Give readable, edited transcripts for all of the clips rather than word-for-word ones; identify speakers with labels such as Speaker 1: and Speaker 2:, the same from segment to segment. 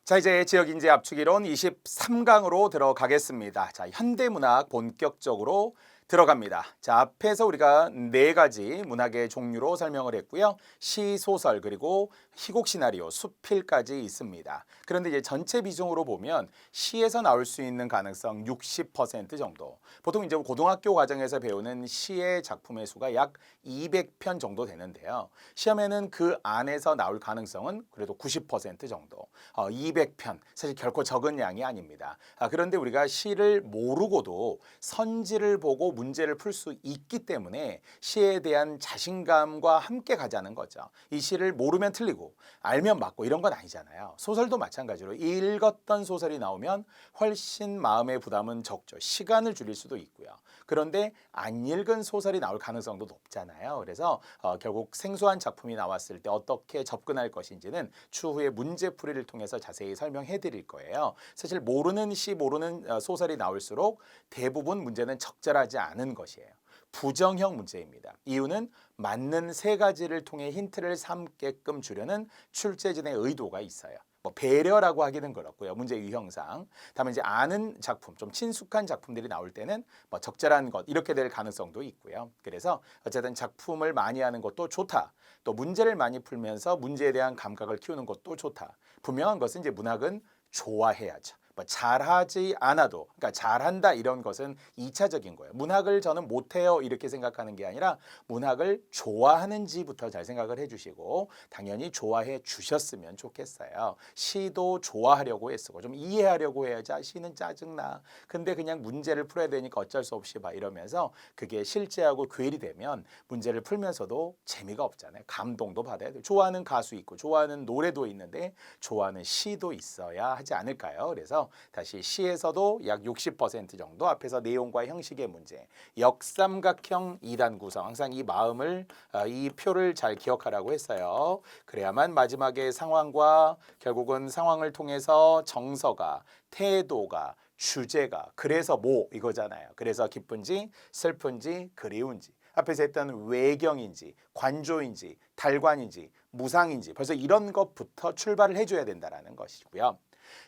Speaker 1: 자, 이제 지역인재 압축이론 23강으로 들어가겠습니다. 자, 현대문학 본격적으로 들어갑니다. 자, 앞에서 우리가 네 가지 문학의 종류로 설명을 했고요. 시, 소설, 그리고 희곡 시나리오, 수필까지 있습니다. 그런데 이제 전체 비중으로 보면 시에서 나올 수 있는 가능성 60% 정도. 보통 이제 고등학교 과정에서 배우는 시의 작품의 수가 약 200편 정도 되는데요. 시험에는 그 안에서 나올 가능성은 그래도 90% 정도. 200편, 사실 결코 적은 양이 아닙니다. 그런데 우리가 시를 모르고도 선지를 보고 문제를 풀 수 있기 때문에 시에 대한 자신감과 함께 가자는 거죠. 이 시를 모르면 틀리고 알면 맞고 이런 건 아니잖아요. 소설도 마찬가지로 읽었던 소설이 나오면 훨씬 마음의 부담은 적죠. 시간을 줄일 수도 있고요. 그런데 안 읽은 소설이 나올 가능성도 높잖아요. 그래서 결국 생소한 작품이 나왔을 때 어떻게 접근할 것인지는 추후에 문제풀이를 통해서 자세히 설명해 드릴 거예요. 사실 모르는 시, 모르는 소설이 나올수록 대부분 문제는 적절하지 않은 것이에요. 부정형 문제입니다. 이유는 맞는 세 가지를 통해 힌트를 삼게끔 주려는 출제진의 의도가 있어요. 배려라고 하기는 그렇고요. 문제 유형상. 다만 이제 아는 작품, 좀 친숙한 작품들이 나올 때는 적절한 것 이렇게 될 가능성도 있고요. 그래서 어쨌든 작품을 많이 하는 것도 좋다. 또 문제를 많이 풀면서 문제에 대한 감각을 키우는 것도 좋다. 분명한 것은 이제 문학은 좋아해야죠. 잘하지 않아도, 그러니까 잘한다 이런 것은 2차적인 거예요. 문학을 저는 못해요 이렇게 생각하는 게 아니라 문학을 좋아하는지부터 잘 생각을 해주시고 당연히 좋아해 주셨으면 좋겠어요. 시도 좋아하려고 애쓰고 좀 이해하려고 해야지 시는 짜증나. 근데 그냥 문제를 풀어야 되니까 어쩔 수 없이 이러면서 그게 실제하고 괴리되면 문제를 풀면서도 재미가 없잖아요. 감동도 받아야 돼요. 좋아하는 가수 있고 좋아하는 노래도 있는데 좋아하는 시도 있어야 하지 않을까요? 그래서 다시 시에서도 약 60% 정도 앞에서 내용과 형식의 문제, 역삼각형 2단 구성 항상 이 마음을 이 표를 잘 기억하라고 했어요. 그래야만 마지막에 상황과 결국은 상황을 통해서 정서가 태도가 주제가 그래서 뭐 이거잖아요. 그래서 기쁜지 슬픈지 그리운지 앞에서 했던 외경인지 관조인지 달관인지 무상인지 벌써 이런 것부터 출발을 해줘야 된다는 것이고요.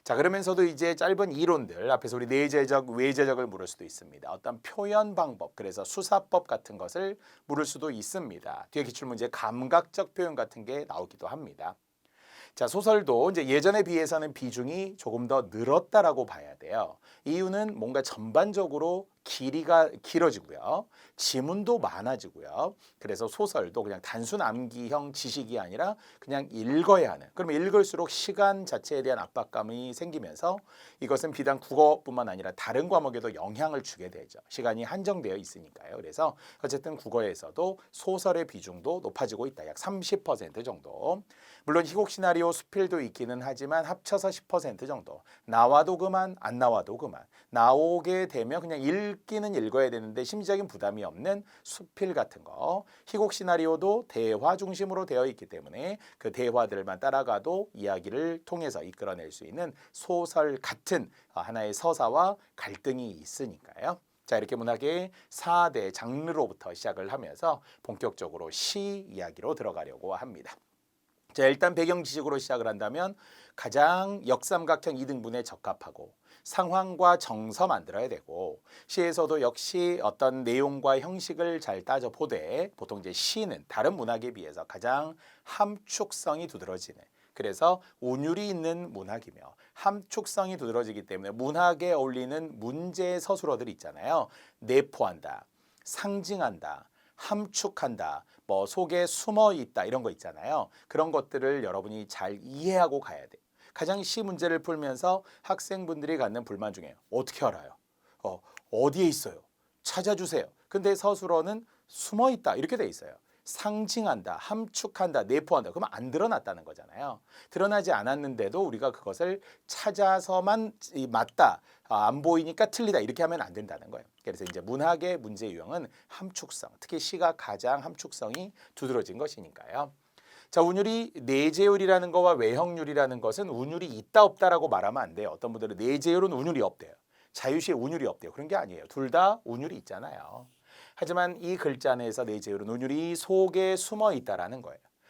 Speaker 1: 자, 그러면서도 이제 짧은 이론들 앞에서 우리 내재적, 외재적을 물을 수도 있습니다. 어떤 표현 방법, 그래서 수사법 같은 것을 물을 수도 있습니다. 뒤에 기출문제 감각적 표현 같은 게 나오기도 합니다. 자, 소설도 이제 예전에 비해서는 비중이 조금 더 늘었다라고 봐야 돼요. 이유는 뭔가 전반적으로 길이가 길어지고요. 지문도 많아지고요. 그래서 소설도 그냥 단순 암기형 지식이 아니라 그냥 읽어야 하는. 그러면 읽을수록 시간 자체에 대한 압박감이 생기면서 이것은 비단 국어뿐만 아니라 다른 과목에도 영향을 주게 되죠. 시간이 한정되어 있으니까요. 그래서 어쨌든 국어에서도 소설의 비중도 높아지고 있다. 약 30% 정도. 물론 희곡 시나리오 수필도 있기는 하지만 합쳐서 10% 정도. 나와도 그만, 안 나와도 그만. 나오게 되면 그냥 읽기는 읽어야 되는데 심리적인 부담이 없는 수필 같은 거. 희곡 시나리오도 대화 중심으로 되어 있기 때문에 그 대화들만 따라가도 이야기를 통해서 이끌어낼 수 있는 소설 같은 하나의 서사와 갈등이 있으니까요. 자, 이렇게 문학의 4대 장르로부터 시작을 하면서 본격적으로 시 이야기로 들어가려고 합니다. 자, 일단 배경 지식으로 시작을 한다면 가장 역삼각형 2등분에 적합하고 상황과 정서 만들어야 되고 시에서도 역시 어떤 내용과 형식을 잘 따져보되 보통 이제 시는 다른 문학에 비해서 가장 함축성이 두드러지는 그래서 운율이 있는 문학이며 함축성이 두드러지기 때문에 문학에 어울리는 문제 서술어들이 있잖아요. 내포한다, 상징한다, 함축한다, 속에 숨어 있다 이런 거 있잖아요. 그런 것들을 여러분이 잘 이해하고 가야 돼요. 가장 시 문제를 풀면서 학생분들이 갖는 불만 중에 어떻게 알아요? 어디에 있어요? 찾아주세요. 근데 서술어는 숨어 있다 이렇게 돼 있어요. 상징한다, 함축한다, 내포한다. 그러면 안 드러났다는 거잖아요. 드러나지 않았는데도 우리가 그것을 찾아서만 맞다, 안 보이니까 틀리다 이렇게 하면 안 된다는 거예요. 그래서 이제 문학의 문제 유형은 함축성, 특히 시가 가장 함축성이 두드러진 것이니까요. 자, 운율이 내재율이라는 거와 외형률이라는 것은 운율이 있다 없다라고 말하면 안 돼요. 어떤 분들은 내재율은 운율이 없대요. 자유시에 운율이 없대요. 그런 게 아니에요. 둘 다 운율이 있잖아요. 하지만 이 글자 내에서 내재율은 운율이 속에 숨어 있다라는 거예요.